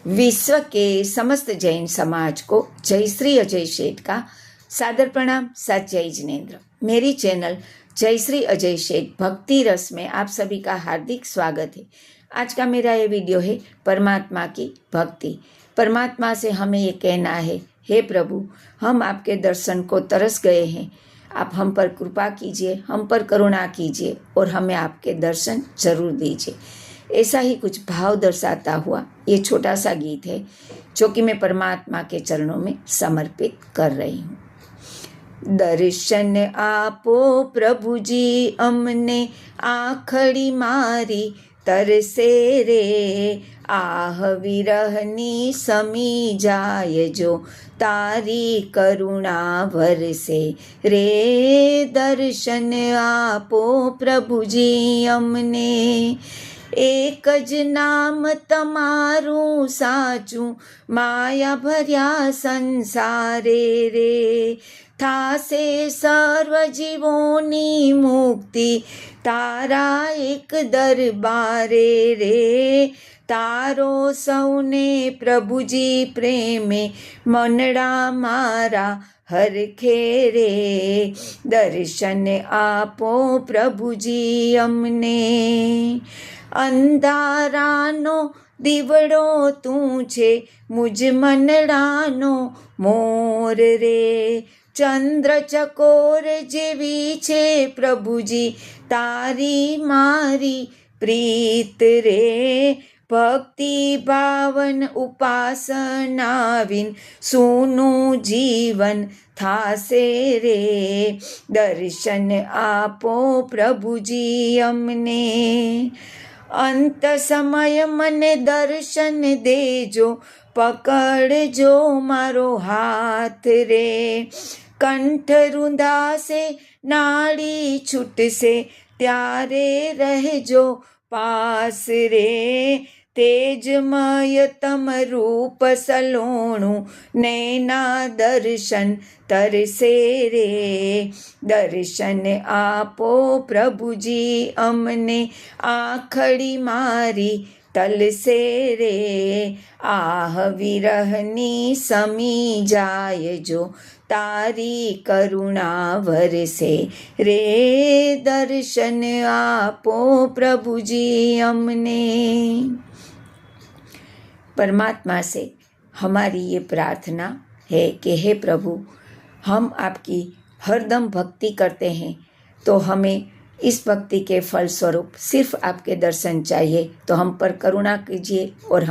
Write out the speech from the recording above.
विश्व के समस्त जैन समाज को जय श्री अजय शेठ का सादर प्रणाम। सच्चाई जिनेन्द्र। मेरी चैनल जय श्री अजय शेठ भक्ति रस में आप सभी का हार्दिक स्वागत है। आज का मेरा ये वीडियो है परमात्मा की भक्ति। परमात्मा से हमें ये कहना है, हे प्रभु, हम आपके दर्शन को तरस गए हैं, आप हम पर कृपा कीजिए, हम पर करुणा कीजिए और हमें आपके दर्शन जरूर दीजिए। ऐसा ही कुछ भाव दर्शाता हुआ ये छोटा सा गीत है जो कि मैं परमात्मा के चरणों में समर्पित कर रही हूँ। दर्शन आपो प्रभु जी, हमने आखड़ी मारी तरसे रे, आह विरहनी समी जाय जो तारी करुणा वरसे रे। दर्शन आपो प्रभु जी, हमने एक ज नाम तमारू साचू, माया भर्या संसारे रे। थासे सर्व जीवोनी मुक्ति, तारा एक दरबारे रे। तारो सौने प्रभु जी प्रेमे, मनड़ा मारा हर खेरे। दर्शन आपो प्रभु जी हमने, अंधारानो દીવડો તું છે, મુજ મનડાનો મોર રે। ચંદ્ર ચકોર જેવી છે પ્રભુજી, તારી મારી પ્રીત રે। ભક્તિ ભાવન ઉપાસના વિન સૂનું જીવન થાશે રે। દર્શન આપો પ્રભુજી અમને, અંત સમય મને દર્શન દેજો, પકડજો મારો હાથ રે। કંઠ રૂંધાશે, નાડી છૂટશે, ત્યારે રહેજો પાસ રે। તેજમય તમ રૂપ સલોણું, નૈના દર્શન તરસે રે। દર્શન આપો પ્રભુજી અમને, આખડી મારી તલસે રે। આહ વિરહની સમી જાય જો, તારી કરુણા વરસે રે। દર્શન આપો प्रभुजी हमने। परमात्मा से हमारी ये प्रार्थना है कि हे प्रभु, हम आपकी हरदम भक्ति करते हैं तो हमें इस भक्ति के फलस्वरूप सिर्फ आपके दर्शन चाहिए, तो हम पर करुणा कीजिए और